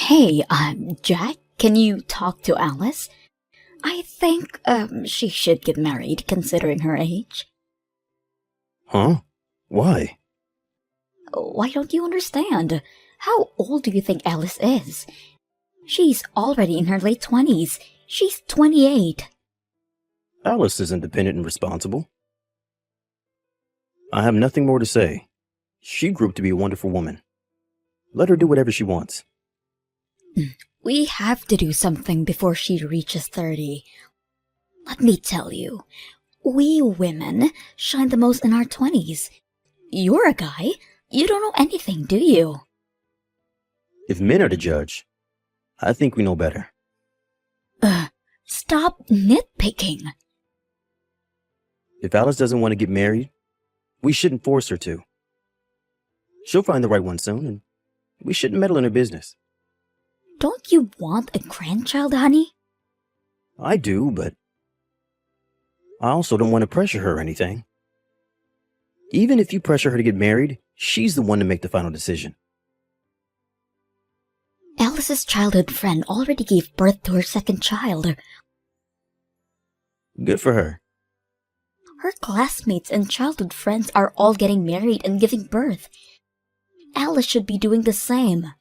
Hey, Jack, can you talk to Alice? I think, she should get married considering her age. Huh? Why? Why don't you understand? How old do you think Alice is? She's already in her late 20s. She's 28. Alice is independent and responsible. I have nothing more to say. She grew up to be a wonderful woman. Let her do whatever she wants. We have to do something before she reaches 30. Let me tell you, we women shine the most in our 20s. You're a guy. You don't know anything, do you? If men are to judge, I think we know better. Stop nitpicking. If Alice doesn't want to get married, we shouldn't force her to. She'll find the right one soon, and we shouldn't meddle in her business. Don't you want a grandchild, honey? I do, but I also don't want to pressure her or anything. Even if you pressure her to get married, she's the one to make the final decision. Alice's childhood friend already gave birth to her second child. Good for her. Her classmates and childhood friends are all getting married and giving birth. Alice should be doing the same.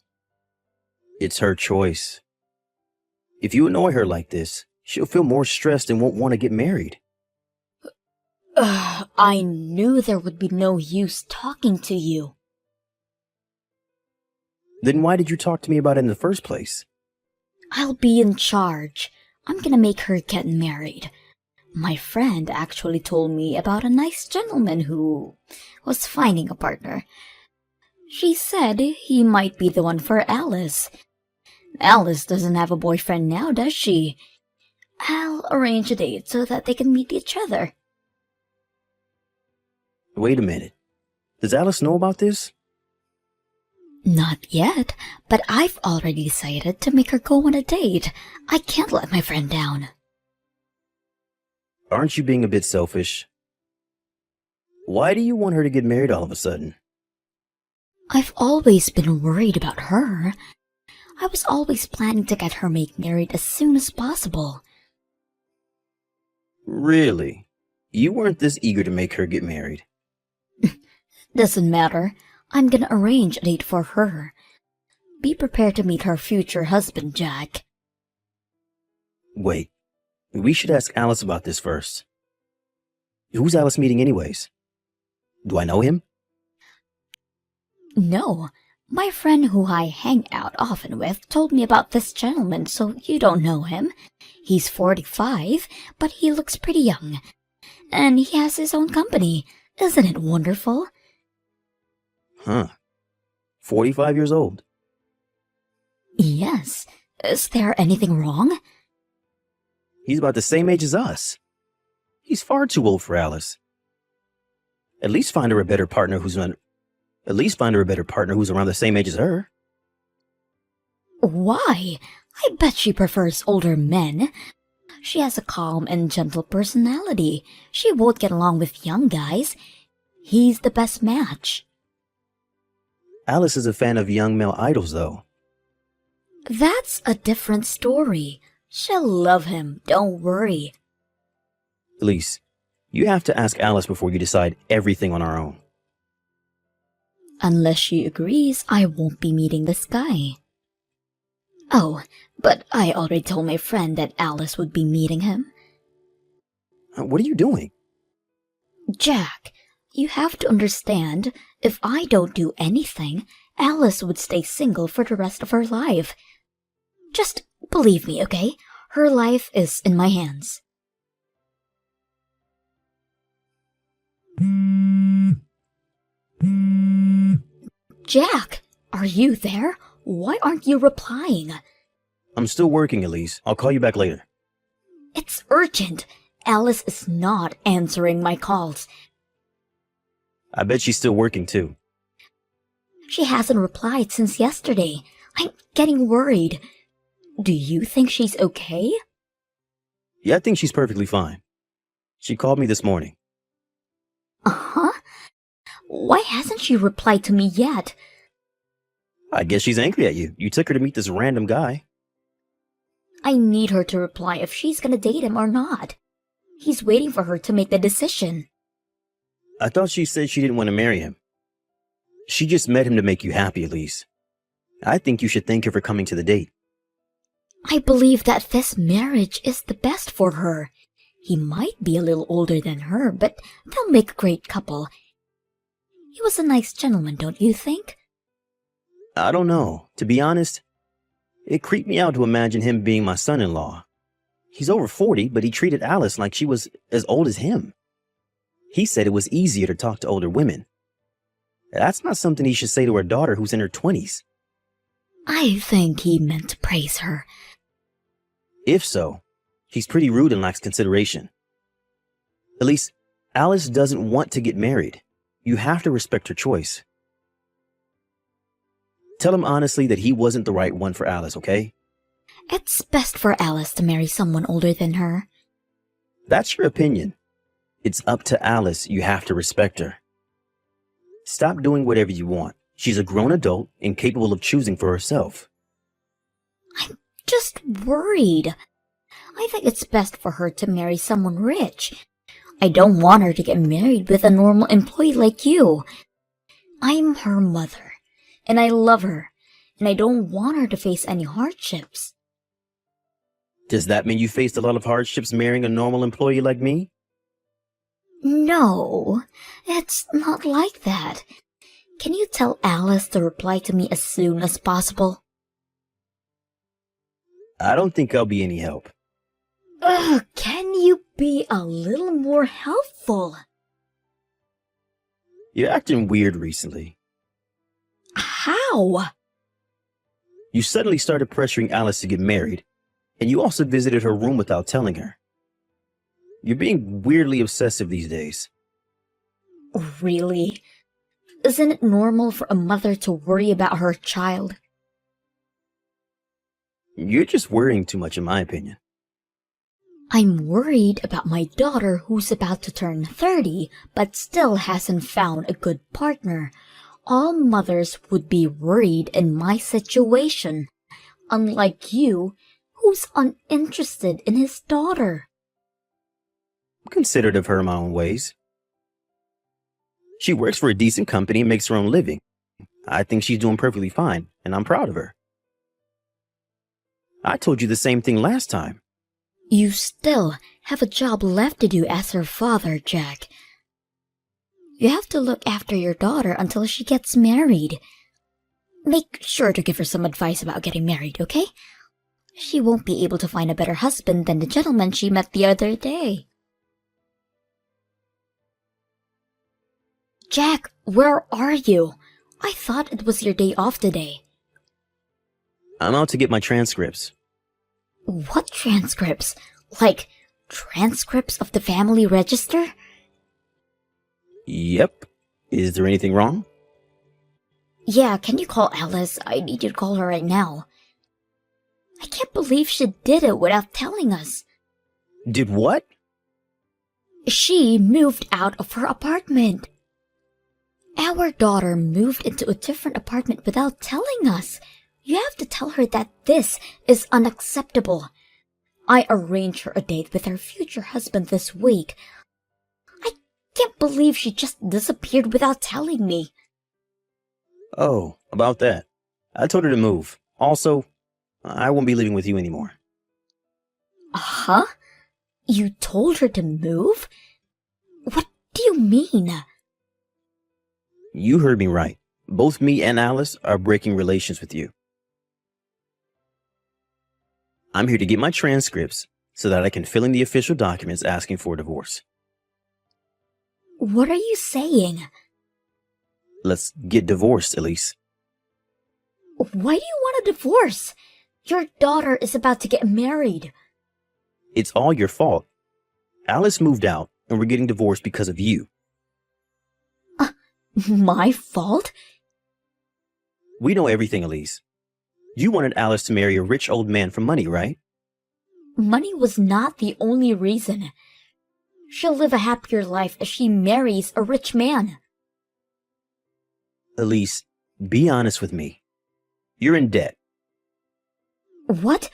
It's her choice. If you annoy her like this, she'll feel more stressed and won't want to get married. I knew there would be no use talking to you. Then why did you talk to me about it in the first place? I'll be in charge. I'm gonna make her get married. My friend actually told me about a nice gentleman who was finding a partner. She said he might be the one for Alice. Alice doesn't have a boyfriend now, does she? I'll arrange a date so that they can meet each other. Wait a minute. Does Alice know about this? Not yet, but I've already decided to make her go on a date. I can't let my friend down. Aren't you being a bit selfish? Why do you want her to get married all of a sudden? I've always been worried about her. I was always planning to get her married as soon as possible. Really? You weren't this eager to make her get married? Doesn't matter. I'm gonna arrange a date for her. Be prepared to meet her future husband, Jack. Wait, we should ask Alice about this first. Who's Alice meeting anyways? Do I know him? No. My friend who I hang out often with told me about this gentleman, so you don't know him. He's 45, but he looks pretty young. And he has his own company. Isn't it wonderful? Huh. 45 years old. Yes. Is there anything wrong? He's about the same age as us. He's far too old for Alice. At least find her a better partner who's around the same age as her. Why? I bet she prefers older men. She has a calm and gentle personality. She won't get along with young guys. He's the best match. Alice is a fan of young male idols, though. That's a different story. She'll love him, don't worry. Elise, you have to ask Alice before you decide everything on our own. Unless she agrees, I won't be meeting this guy. Oh, but I already told my friend that Alice would be meeting him. What are you doing? Jack, you have to understand, if I don't do anything, Alice would stay single for the rest of her life. Just believe me, okay? Her life is in my hands. Jack, are you there? Why aren't you replying? I'm still working, Elise. I'll call you back later. It's urgent. Alice is not answering my calls. I bet she's still working, too. She hasn't replied since yesterday. I'm getting worried. Do you think she's okay? Yeah, I think she's perfectly fine. She called me this morning. Uh-huh. Why hasn't she replied to me yet? I guess she's angry at you. You took her to meet this random guy. I need her to reply if she's gonna date him or not. He's waiting for her to make the decision. I thought she said she didn't want to marry him. She just met him to make you happy, Elise. I think you should thank her for coming to the date. I believe that this marriage is the best for her. He might be a little older than her, but they'll make a great couple. He was a nice gentleman, don't you think? I don't know. To be honest, it creeped me out to imagine him being my son-in-law. He's over 40, but he treated Alice like she was as old as him. He said it was easier to talk to older women. That's not something he should say to our daughter who's in her 20s. I think he meant to praise her. If so, he's pretty rude and lacks consideration. Elise, Alice doesn't want to get married. You have to respect her choice. Tell him honestly that he wasn't the right one for Alice, okay? It's best for Alice to marry someone older than her. That's your opinion. It's up to Alice. You have to respect her. Stop doing whatever you want. She's a grown adult and capable of choosing for herself. I'm just worried. I think it's best for her to marry someone rich. I don't want her to get married with a normal employee like you. I'm her mother, and I love her, and I don't want her to face any hardships. Does that mean you faced a lot of hardships marrying a normal employee like me? No, it's not like that. Can you tell Alice to reply to me as soon as possible? I don't think I'll be any help. Ugh, can you be a little more helpful? You're acting weird recently. How? You suddenly started pressuring Alice to get married, and you also visited her room without telling her. You're being weirdly obsessive these days. Really? Isn't it normal for a mother to worry about her child? You're just worrying too much, in my opinion. I'm worried about my daughter who's about to turn 30 but still hasn't found a good partner. All mothers would be worried in my situation, unlike you, who's uninterested in his daughter. I'm considerate of her in my own ways. She works for a decent company and makes her own living. I think she's doing perfectly fine, and I'm proud of her. I told you the same thing last time. You still have a job left to do as her father, Jack. You have to look after your daughter until she gets married. Make sure to give her some advice about getting married, okay? She won't be able to find a better husband than the gentleman she met the other day. Jack, where are you? I thought it was your day off today. I'm out to get my transcripts. What transcripts? Like, transcripts of the family register? Yep. Is there anything wrong? Yeah, can you call Alice? I need you to call her right now. I can't believe she did it without telling us. Did what? She moved out of her apartment. Our daughter moved into a different apartment without telling us. You have to tell her that this is unacceptable. I arranged her a date with her future husband this week. I can't believe she just disappeared without telling me. Oh, about that. I told her to move. Also, I won't be living with you anymore. Huh? You told her to move? What do you mean? You heard me right. Both me and Alice are breaking relations with you. I'm here to get my transcripts so that I can fill in the official documents asking for a divorce. What are you saying? Let's get divorced, Elise. Why do you want a divorce? Your daughter is about to get married. It's all your fault. Alice moved out, and we're getting divorced because of you. My fault? We know everything, Elise. You wanted Alice to marry a rich old man for money, right? Money was not the only reason. She'll live a happier life if she marries a rich man. Elise, be honest with me. You're in debt. What?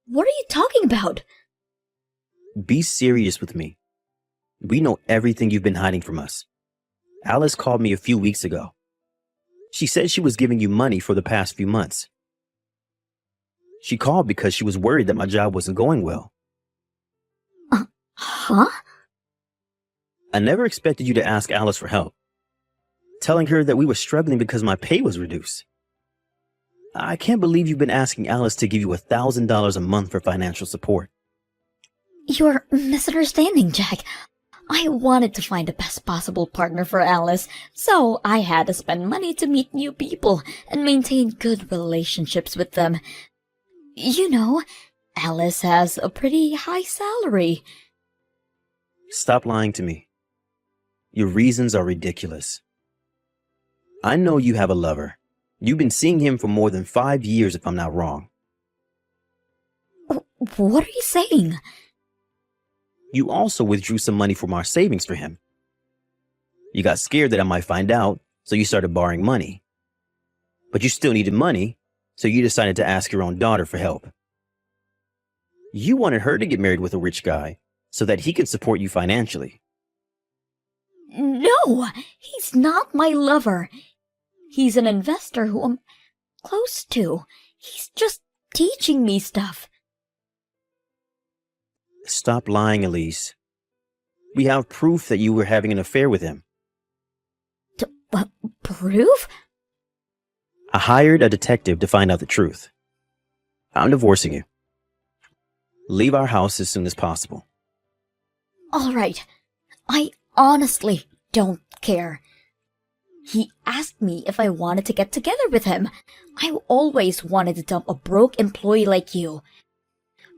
What are you talking about? Be serious with me. We know everything you've been hiding from us. Alice called me a few weeks ago. She said she was giving you money for the past few months. She called because she was worried that my job wasn't going well. Huh? I never expected you to ask Alice for help, telling her that we were struggling because my pay was reduced. I can't believe you've been asking Alice to give you $1,000 a month for financial support. You're misunderstanding, Jack. I wanted to find the best possible partner for Alice, so I had to spend money to meet new people and maintain good relationships with them. You know, Alice has a pretty high salary. Stop lying to me. Your reasons are ridiculous. I know you have a lover. You've been seeing him for more than 5 years, if I'm not wrong. What are you saying? You also withdrew some money from our savings for him. You got scared that I might find out, so you started borrowing money. But you still needed money, so you decided to ask your own daughter for help. You wanted her to get married with a rich guy so that he could support you financially. No, he's not my lover. He's an investor who I'm close to. He's just teaching me stuff. Stop lying, Elise. We have proof that you were having an affair with him. Proof? I hired a detective to find out the truth. I'm divorcing you. Leave our house as soon as possible. All right. I honestly don't care. He asked me if I wanted to get together with him. I always wanted to dump a broke employee like you.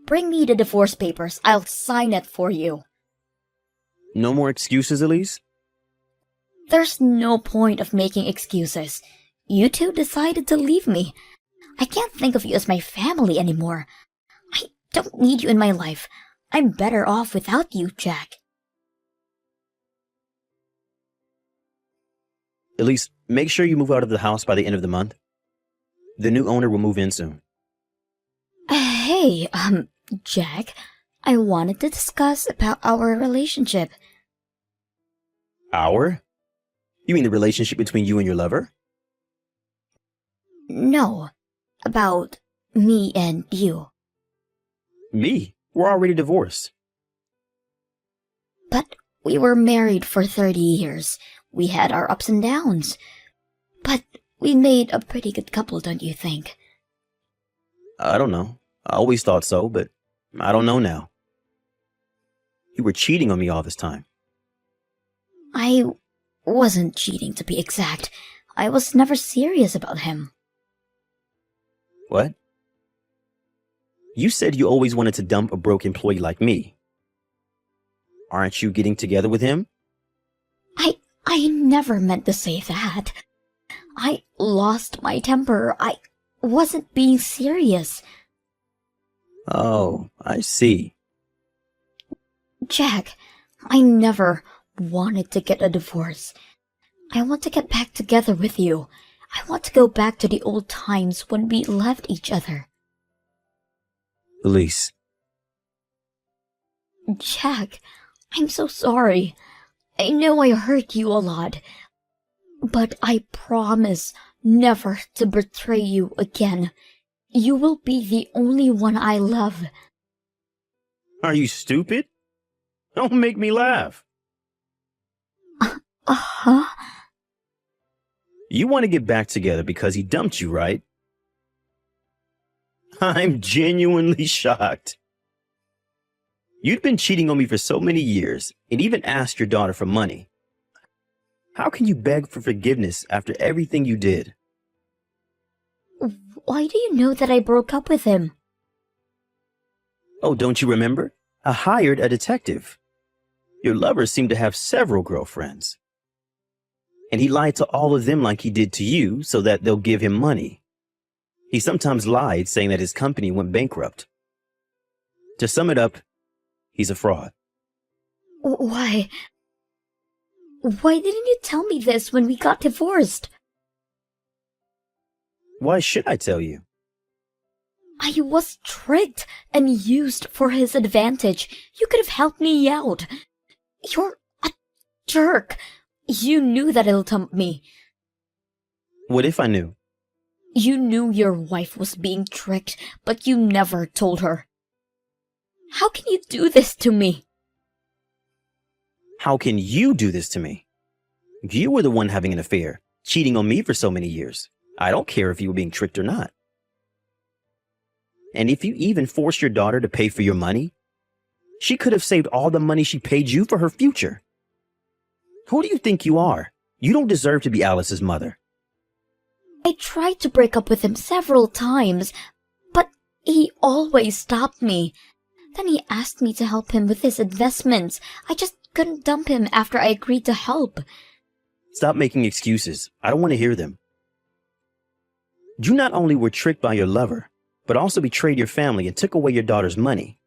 Bring me the divorce papers. I'll sign it for you. No more excuses, Elise? There's no point of making excuses. You two decided to leave me. I can't think of you as my family anymore. I don't need you in my life. I'm better off without you, Jack. Elise, make sure you move out of the house by the end of the month. The new owner will move in soon. Hey, Jack, I wanted to discuss about our relationship. Our? You mean the relationship between you and your lover? No, about me and you. Me? We're already divorced. But we were married for 30 years. We had our ups and downs. But we made a pretty good couple, don't you think? I don't know. I always thought so, but I don't know now. You were cheating on me all this time. I wasn't cheating, to be exact. I was never serious about him. What? You said you always wanted to dump a broke employee like me. Aren't you getting together with him? I never meant to say that. I lost my temper. I wasn't being serious. Oh, I see. Jack, I never wanted to get a divorce. I want to get back together with you. I want to go back to the old times when we loved each other. Elise. Jack, I'm so sorry. I know I hurt you a lot. But I promise never to betray you again. You will be the only one I love. Are you stupid? Don't make me laugh. Uh-huh. You want to get back together because he dumped you, right? I'm genuinely shocked. You'd been cheating on me for so many years and even asked your daughter for money. How can you beg for forgiveness after everything you did? Why do you know that I broke up with him? Oh, don't you remember? I hired a detective. Your lover seemed to have several girlfriends. And he lied to all of them like he did to you so that they'll give him money. He sometimes lied, saying that his company went bankrupt. To sum it up, he's a fraud. Why? Why didn't you tell me this when we got divorced? Why should I tell you? I was tricked and used for his advantage. You could have helped me out. You're a jerk. You knew that he'll dump me. What if I knew? You knew your wife was being tricked, but you never told her. How can you do this to me? How can you do this to me? You were the one having an affair, cheating on me for so many years. I don't care if you were being tricked or not. And if you even forced your daughter to pay for your money, she could have saved all the money she paid you for her future. Who do you think you are? You don't deserve to be Alice's mother. I tried to break up with him several times, but he always stopped me. Then he asked me to help him with his investments. I just couldn't dump him after I agreed to help. Stop making excuses. I don't want to hear them. You not only were tricked by your lover, but also betrayed your family and took away your daughter's money,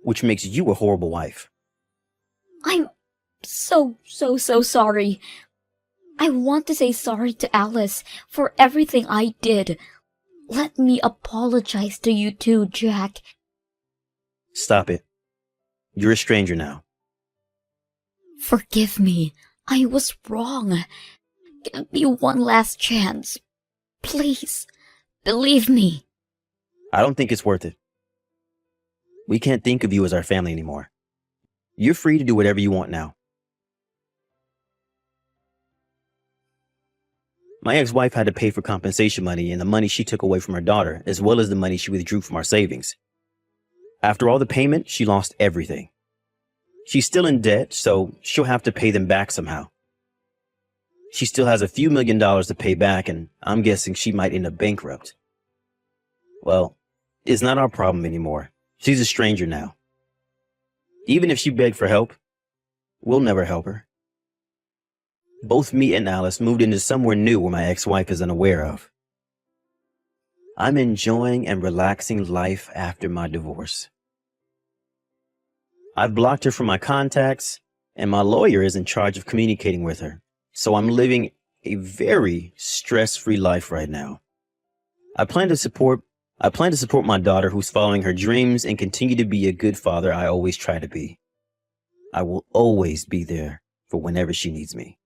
which makes you a horrible wife. I'm so sorry. I want to say sorry to Alice for everything I did. Let me apologize to you too, Jack. Stop it. You're a stranger now. Forgive me. I was wrong. Give me one last chance. Please, believe me. I don't think it's worth it. We can't think of you as our family anymore. You're free to do whatever you want now. My ex-wife had to pay for compensation money and the money she took away from her daughter, as well as the money she withdrew from our savings. After all the payment, she lost everything. She's still in debt, so she'll have to pay them back somehow. She still has a few $1,000,000 to pay back, and I'm guessing she might end up bankrupt. Well, it's not our problem anymore. She's a stranger now. Even if she begged for help, we'll never help her. Both me and Alice moved into somewhere new where my ex-wife is unaware of. I'm enjoying and relaxing life after my divorce. I've blocked her from my contacts, and my lawyer is in charge of communicating with her. So I'm living a very stress-free life right now. I plan to support my daughter who's following her dreams and continue to be a good father I always try to be. I will always be there for whenever she needs me.